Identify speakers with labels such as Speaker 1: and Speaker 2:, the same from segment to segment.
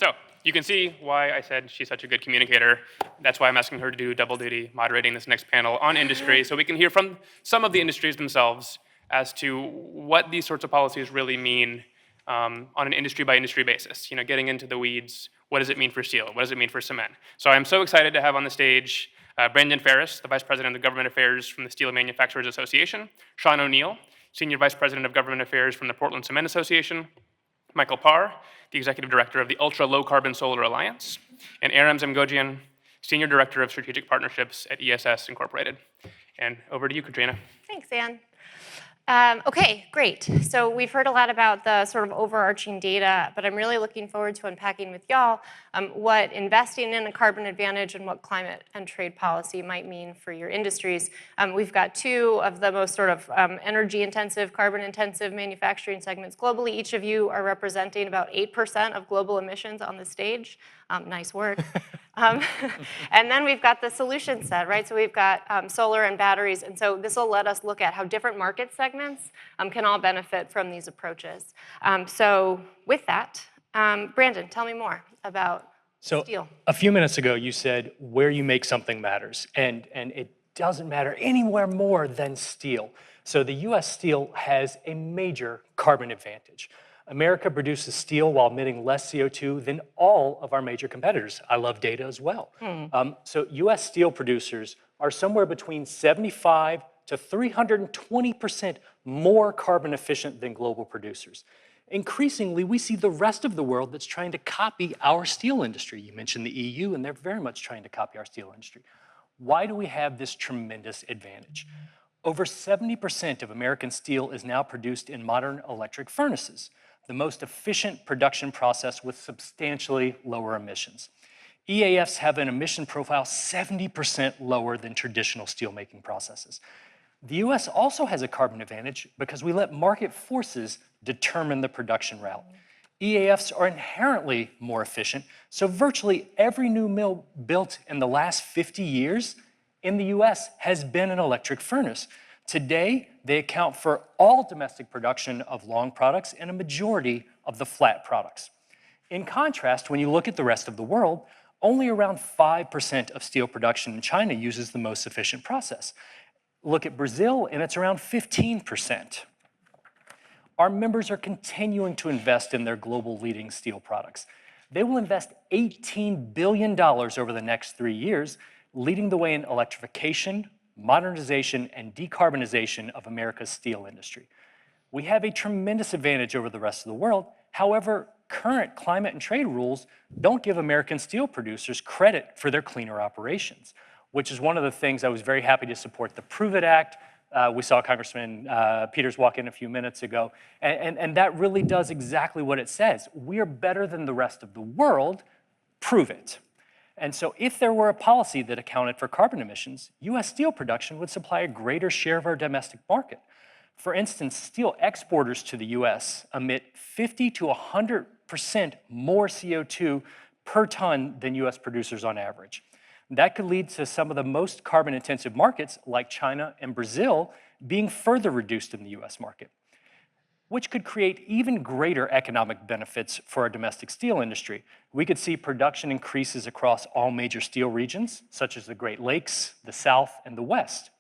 Speaker 1: So you can see why I said she's such a good communicator. That's why I'm asking her to do double duty, moderating this next panel on industry, so we can hear from some of the industries themselves as to what these sorts of policies really mean on an industry by industry basis. You know, getting into the weeds. What does it mean for steel? What does it mean for cement? So I'm so excited to have on the stage Brandon Farris, the Vice President of Government Affairs from the Steel Manufacturers Association, Sean O'Neill, Senior Vice President of Government Affairs from the Portland Cement Association, Michael Parr, the Executive Director of the Ultra Low Carbon Solar Alliance, and Aram Zamgochian, Senior Director of Strategic Partnerships at ESS Incorporated. And over to you, Catrina.
Speaker 2: Thanks, Ann. Okay, great. So we've heard a lot about the sort of overarching data, but I'm really looking forward to unpacking with y'all what investing in a carbon advantage and what climate and trade policy might mean for your industries. We've got two of the most sort of energy-intensive, carbon-intensive manufacturing segments globally. Each of you are representing about 8% of global emissions on the stage. Nice work. And then we've got the solution set, right? So we've got solar and batteries, and so this will let us look at how different market segments can all benefit from these approaches. So with that, Brandon, tell me more about steel.
Speaker 3: A few minutes ago, you said where you make something matters, and it doesn't matter anywhere more than steel. So the US steel has a major carbon advantage. America produces steel while emitting less CO2 than all of our major competitors. I love data as well. So US steel producers are somewhere between 75 to 320% more carbon efficient than global producers. Increasingly, we see the rest of the world that's trying to copy our steel industry. You mentioned the EU, and they're very much trying to copy our steel industry. Why do we have this tremendous advantage? Over 70% of American steel is now produced in modern electric furnaces, the most efficient production process with substantially lower emissions. EAFs have an emission profile 70% lower than traditional steelmaking processes. The US also has a carbon advantage because we let market forces determine the production route. EAFs are inherently more efficient, so virtually every new mill built in the last 50 years in the US has been an electric furnace. Today, they account for all domestic production of long products and a majority of the flat products. In contrast, when you look at the rest of the world, only around 5% of steel production in China uses the most efficient process. Look at Brazil, and it's around 15%. Our members are continuing to invest in their global leading steel products. They will invest $18 billion over the next 3 years, leading the way in electrification, modernization, and decarbonization of America's steel industry. We have a tremendous advantage over the rest of the world. However, current climate and trade rules don't give American steel producers credit for their cleaner operations, which is one of the things I was very happy to support the Prove It Act. We saw Congressman Peters walk in a few minutes ago, and that really does exactly what it says. We are better than the rest of the world. Prove it. And so if there were a policy that accounted for carbon emissions, US steel production would supply a greater share of our domestic market. For instance, steel exporters to the US emit 50 to 100% more CO2 per ton than US producers on average. That could lead to some of the most carbon intensive markets like China and Brazil being further reduced in the US market, which could create even greater economic benefits for our domestic steel industry. We could see production increases across all major steel regions, such as the Great Lakes, the South, and the West.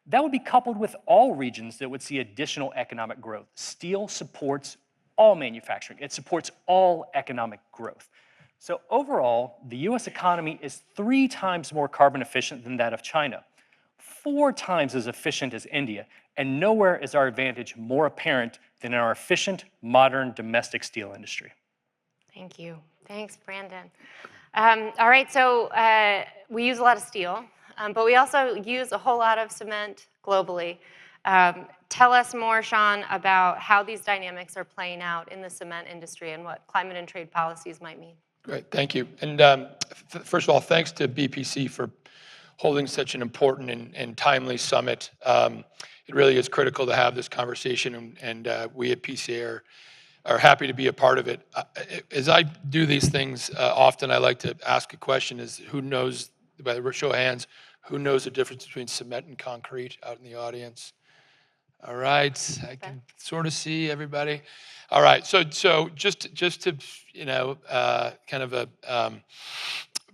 Speaker 3: That would be coupled with all regions that would see additional economic growth. Steel supports all manufacturing. It supports all economic growth. So overall, the US economy is 3 times more carbon efficient than that of China, 4 times as efficient as India, and nowhere is our advantage more apparent than in our efficient, modern, domestic steel industry.
Speaker 2: Thank you. Thanks, Brandon. All right, so we use a lot of steel, but we also use a whole lot of cement globally. Tell us more, Sean, about how these dynamics are playing out in the cement industry and what climate and trade policies might mean.
Speaker 4: Great, thank you. And first of all, thanks to BPC for holding such an important and timely summit. It really is critical to have this conversation, and we at PCA are happy to be a part of it. As I do these things, often I like to ask a question is, who knows, by the show of hands, who knows the difference between cement and concrete out in the audience? All right, I can sort of see everybody. All right, so just to kind of a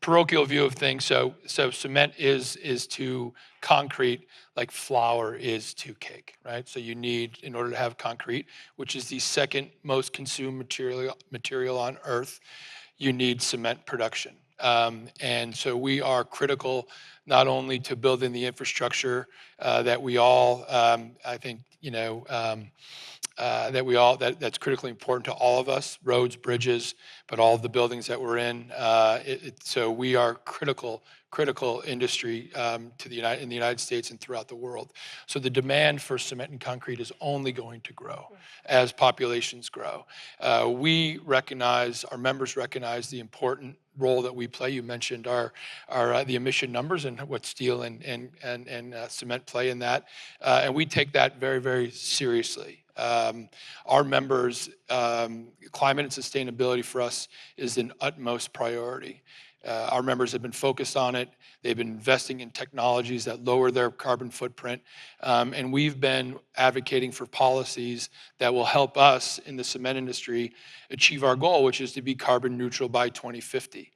Speaker 4: parochial view of things. So cement is to concrete like flour is to cake, right? So you need, in order to have concrete, which is the second most consumed material on Earth, you need cement production. And so we are critical not only to building the infrastructure that we all, I think, that's critically important to all of us, roads, bridges, but all of the buildings that we're in. So we are critical industry in the United States and throughout the world. So the demand for cement and concrete is only going to grow as populations grow. Our members recognize the important role that we play. You mentioned the emission numbers and what steel and cement play in that, and we take that very, very seriously. Our members, climate and sustainability for us is an utmost priority. Our members have been focused on it. They've been investing in technologies that lower their carbon footprint. And we've been advocating for policies that will help us in the cement industry achieve our goal, which is to be carbon neutral by 2050.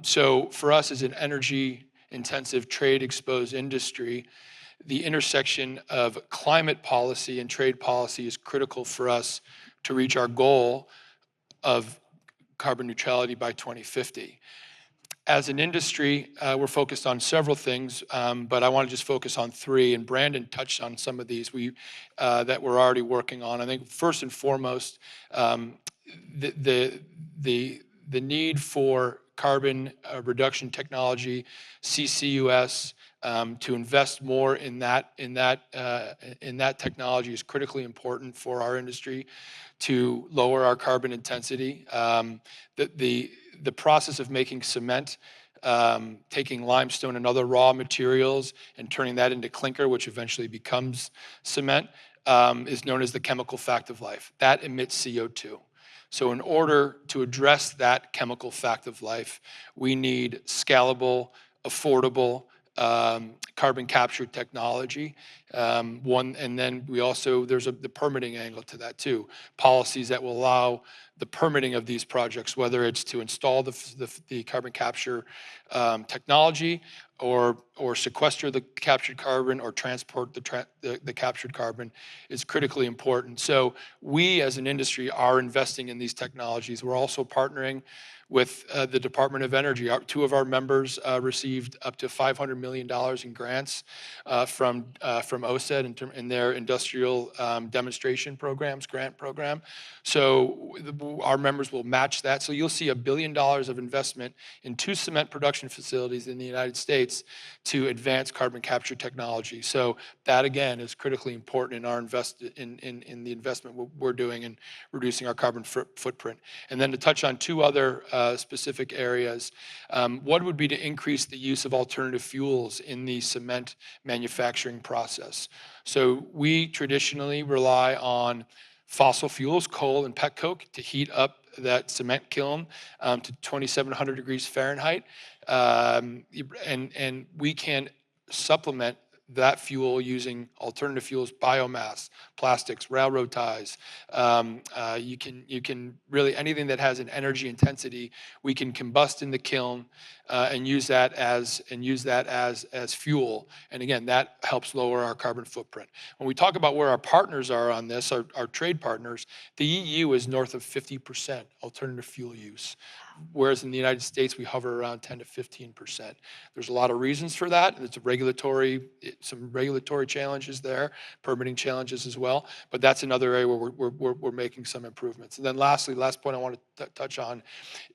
Speaker 4: So for us as an energy intensive, trade exposed industry, the intersection of climate policy and trade policy is critical for us to reach our goal of carbon neutrality by 2050. As an industry, we're focused on several things, but I want to just focus on three, and Brandon touched on some of these that we're already working on. I think first and foremost, the need for carbon reduction technology, CCUS, to invest more in that technology is critically important for our industry to lower our carbon intensity. The process of making cement, taking limestone and other raw materials and turning that into clinker, which eventually becomes cement, is known as the chemical fact of life. That emits CO2. So in order to address that chemical fact of life, we need scalable, affordable, carbon capture technology. And then there's the permitting angle to that too. Policies that will allow the permitting of these projects, whether it's to install the carbon capture technology or sequester the captured carbon or transport the captured carbon, is critically important. So we as an industry are investing in these technologies. We're also partnering with the Department of Energy. Two of our members received up to $500 million in grants from OSED in their industrial demonstration grant program. So our members will match that. So you'll see $1 billion of investment in 2 cement production facilities in the United States to advance carbon capture technology. So that again is critically important in our in the investment we're doing in reducing our carbon footprint. And then to touch on 2 other specific areas, one would be to increase the use of alternative fuels in the cement manufacturing process. So we traditionally rely on fossil fuels, coal and petcoke, to heat up that cement kiln to 2,700 degrees Fahrenheit. And we can supplement that fuel using alternative fuels, biomass, plastics, railroad ties. You can really, anything that has an energy intensity, we can combust in the kiln and use that as fuel. And again, that helps lower our carbon footprint. When we talk about where our partners are on this, our trade partners, the EU is north of 50% alternative fuel use, whereas in the United States, we hover around 10 to 15%. There's a lot of reasons for that. It's some regulatory challenges there, permitting challenges as well, but that's another area where we're making some improvements. And then lastly, last point I want to touch on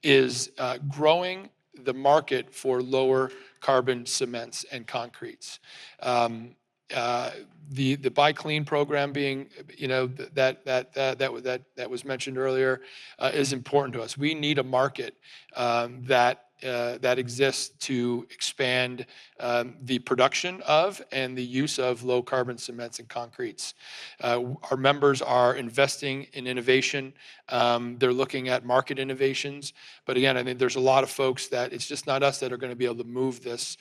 Speaker 4: is growing the market for lower carbon cements and concretes. The Buy Clean program being, that was mentioned earlier, is important to us. We need a market that that exists to expand the production of and the use of low carbon cements and concretes. Our members are investing in innovation. They're looking at market innovations. But again, I think there's a lot of folks that it's just not us that are going to be able to move this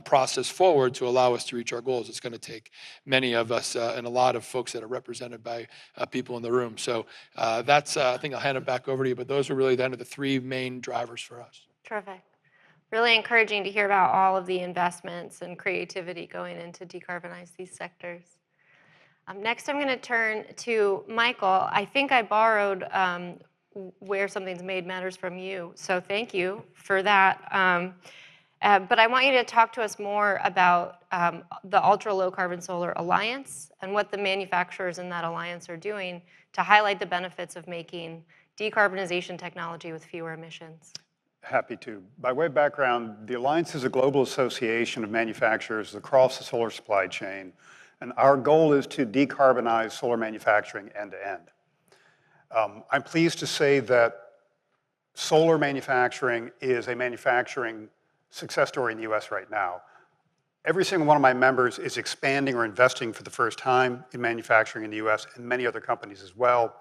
Speaker 4: process forward to allow us to reach our goals. It's going to take many of us and a lot of folks that are represented by people in the room. So that's, I think I'll hand it back over to you, but those are really the three main drivers for us.
Speaker 2: Terrific. Really encouraging to hear about all of the investments and creativity going into decarbonize these sectors. Next, I'm going to turn to Michael. I think I borrowed where something's made matters from you, so thank you for that. But I want you to talk to us more about the Ultra Low Carbon Solar Alliance and what the manufacturers in that alliance are doing to highlight the benefits of making decarbonization technology with fewer emissions.
Speaker 5: Happy to. By way of background, the Alliance is a global association of manufacturers across the solar supply chain, and our goal is to decarbonize solar manufacturing end to end. I'm pleased to say that solar manufacturing is a manufacturing success story in the US right now. Every single one of my members is expanding or investing for the first time in manufacturing in the US, and many other companies as well.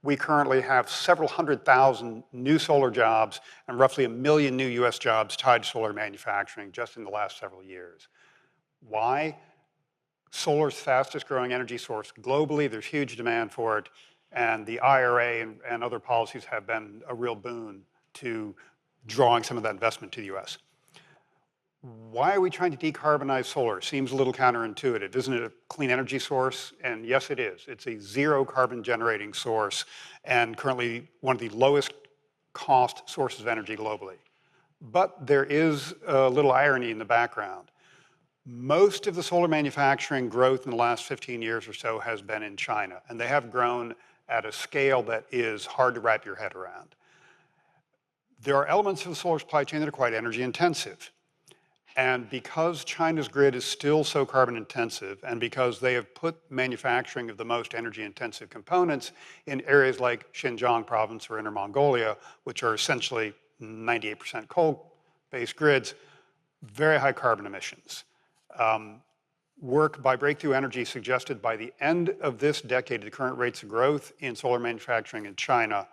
Speaker 5: We currently have several 100,000 new solar jobs and roughly 1 million new US jobs tied to solar manufacturing just in the last several years. Why? Solar's fastest growing energy source globally. There's huge demand for it. And the IRA and other policies have been a real boon to drawing some of that investment to the US. Why are we trying to decarbonize solar? Seems a little counterintuitive. Isn't it a clean energy source? And yes, it is. It's a zero carbon generating source and currently one of the lowest cost sources of energy globally. But there is a little irony in the background. Most of the solar manufacturing growth in the last 15 years or so has been in China, and they have grown at a scale that is hard to wrap your head around. There are elements of the solar supply chain that are quite energy intensive. And because China's grid is still so carbon intensive, and because they have put manufacturing of the most energy intensive components in areas like Xinjiang province or Inner Mongolia, which are essentially 98% coal-based grids, very high carbon emissions. Work by Breakthrough Energy suggested by the end of this decade, the current rates of growth in solar manufacturing in China,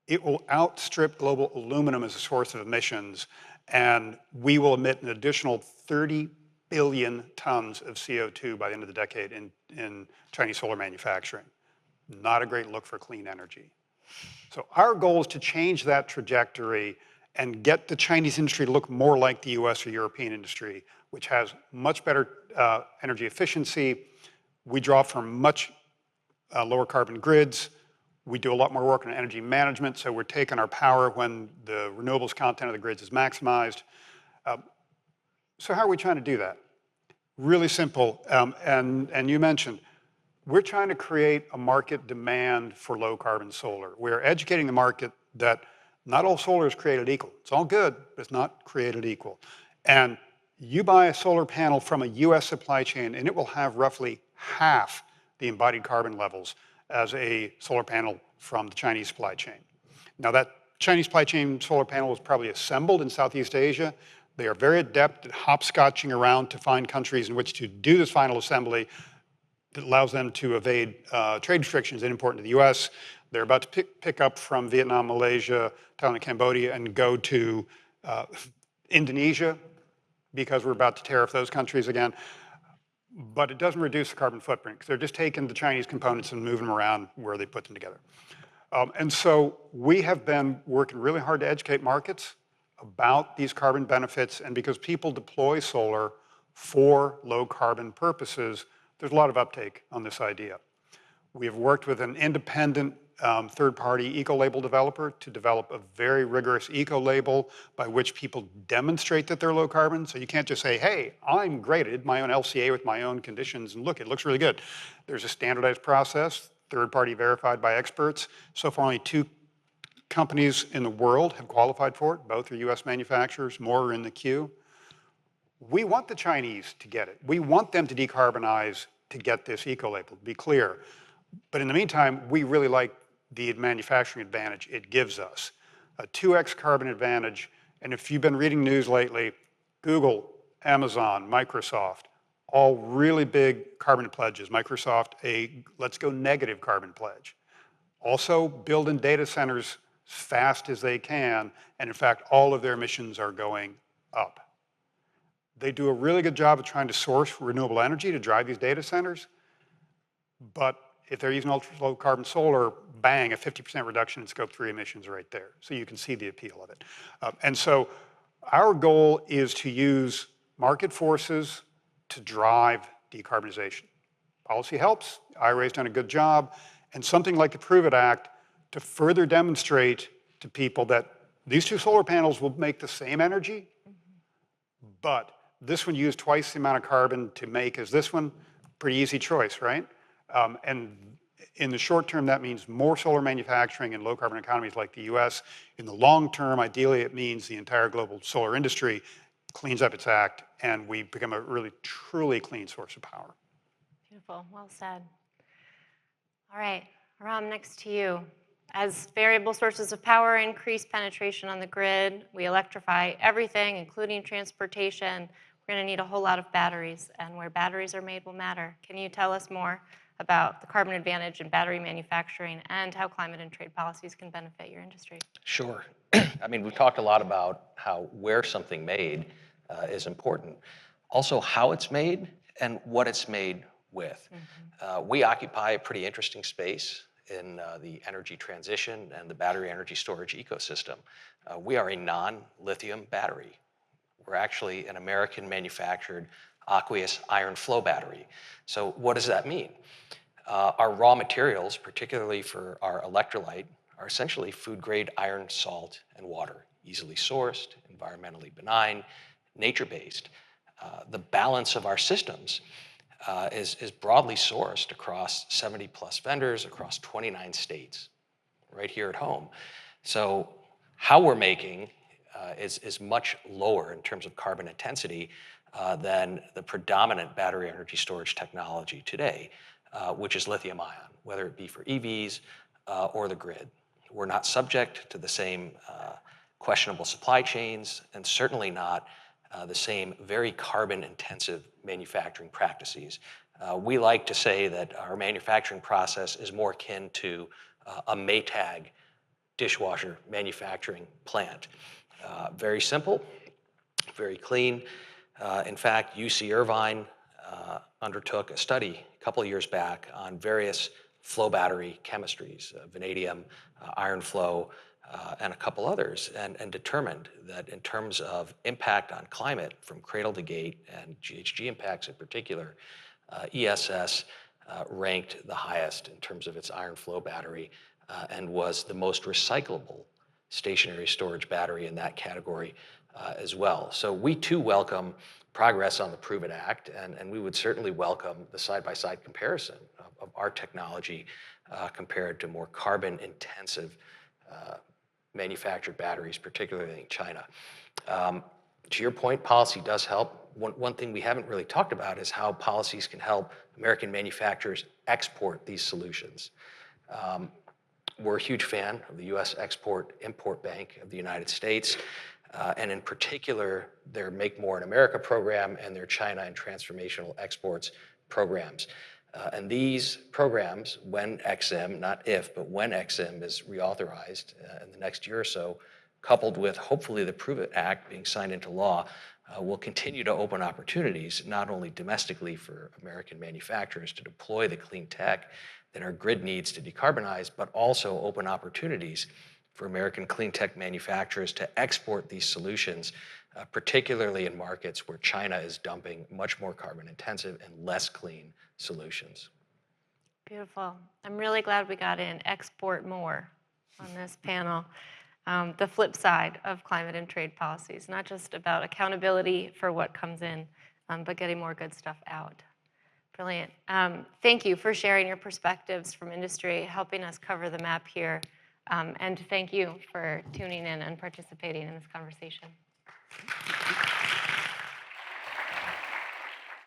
Speaker 5: it will outstrip global aluminum as a source of emissions, and we will emit an additional 30 billion tons of CO2 by the end of the decade in Chinese solar manufacturing. Not a great look for clean energy. So our goal is to change that trajectory and get the Chinese industry to look more like the US or European industry, which has much better energy efficiency. We draw from much lower carbon grids. We do a lot more work on energy management, so we're taking our power when the renewables content of the grids is maximized. So how are we trying to do that? Really simple, and you mentioned, we're trying to create a market demand for low carbon solar. We're educating the market that not all solar is created equal. It's all good, but it's not created equal. And you buy a solar panel from a US supply chain and it will have roughly half the embodied carbon levels as a solar panel from the Chinese supply chain. Now that Chinese supply chain solar panel was probably assembled in Southeast Asia. They are very adept at hopscotching around to find countries in which to do this final assembly that allows them to evade trade restrictions and import into the US. They're about to pick up from Vietnam, Malaysia, Thailand, Cambodia, and go to Indonesia because we're about to tariff those countries again. But it doesn't reduce the carbon footprint because they're just taking the Chinese components and moving them around where they put them together. And so we have been working really hard to educate markets about these carbon benefits, and because people deploy solar for low carbon purposes, there's a lot of uptake on this idea. We have worked with an independent third-party eco-label developer to develop a very rigorous eco-label by which people demonstrate that they're low carbon. So you can't just say, hey, I'm great, I did my own LCA with my own conditions, and look, it looks really good. There's a standardized process, third-party verified by experts. So far, only 2 companies in the world have qualified for it. Both are US manufacturers, more are in the queue. We want the Chinese to get it. We want them to decarbonize to get this eco-label, to be clear. But in the meantime, we really like the manufacturing advantage it gives us. A 2x carbon advantage And if you've been reading news lately, Google, Amazon, Microsoft, all really big carbon pledges. Microsoft, a let's go negative carbon pledge. Also, building data centers as fast as they can, and in fact, all of their emissions are going up. They do a really good job of trying to source renewable energy to drive these data centers, but if they're using ultra-low carbon solar, bang, a 50% reduction in Scope 3 emissions right there. So you can see the appeal of it. And so our goal is to use market forces to drive decarbonization. Policy helps, IRA's done a good job, and something like the Prove It Act to further demonstrate to people that these two solar panels will make the same energy, but this one used twice the amount of carbon to make as this one. Pretty easy choice, right? And in the short term, that means more solar manufacturing in low carbon economies like the US. In the long term, ideally, it means the entire global solar industry cleans up its act and we become a really, truly clean source of power.
Speaker 2: Beautiful, well said. All right, Aram, next to you. As variable sources of power increase penetration on the grid, we electrify everything, including transportation. We're going to need a whole lot of batteries, and where batteries are made will matter. Can you tell us more about the carbon advantage in battery manufacturing and how climate and trade policies can benefit your industry?
Speaker 6: Sure. I mean, we've talked a lot about how where something made is important. Also, how it's made and what it's made with. We occupy a pretty interesting space in the energy transition and the battery energy storage ecosystem. We are a non-lithium battery. We're actually an American manufactured aqueous iron flow battery. So what does that mean? Our raw materials, particularly for our electrolyte, are essentially food-grade iron, salt, and water, easily sourced, environmentally benign, nature-based. The balance of our systems is broadly sourced across 70-plus vendors across 29 states, right here at home. So how we're making is much lower in terms of carbon intensity than the predominant battery energy storage technology today, which is lithium ion, whether it be for EVs or the grid. We're not subject to the same questionable supply chains and certainly not the same very carbon intensive manufacturing practices. We like to say that our manufacturing process is more akin to a Maytag dishwasher manufacturing plant. Very simple, very clean. In fact, UC Irvine undertook a study a couple of years back on various flow battery chemistries, vanadium, iron flow, and a couple others, and determined that in terms of impact on climate from cradle to gate and GHG impacts in particular, ESS ranked the highest in terms of its iron flow battery and was the most recyclable stationary storage battery in that category as well. So we too welcome progress on the Prove It Act, and we would certainly welcome the side-by-side comparison of our technology compared to more carbon-intensive manufactured batteries, particularly in China. To your point, policy does help. One thing we haven't really talked about is how policies can help American manufacturers export these solutions. We're a huge fan of the U.S. Export-Import Bank of the United States, and in particular, their Make More in America program and their China and Transformational Exports programs. And these programs, when XM, not if, but when XM is reauthorized in the next year or so, coupled with hopefully the Prove It Act being signed into law, will continue to open opportunities, not only domestically for American manufacturers to deploy the clean tech that our grid needs to decarbonize, but also open opportunities for American clean tech manufacturers to export these solutions, particularly in markets where China is dumping much more carbon intensive and less clean solutions.
Speaker 2: Beautiful. I'm really glad we got in export more on this panel. The flip side of climate and trade policies, not just about accountability for what comes in, but getting more good stuff out. Brilliant. Thank you for sharing your perspectives from industry, helping us cover the map here. And thank you for tuning in and participating in this conversation.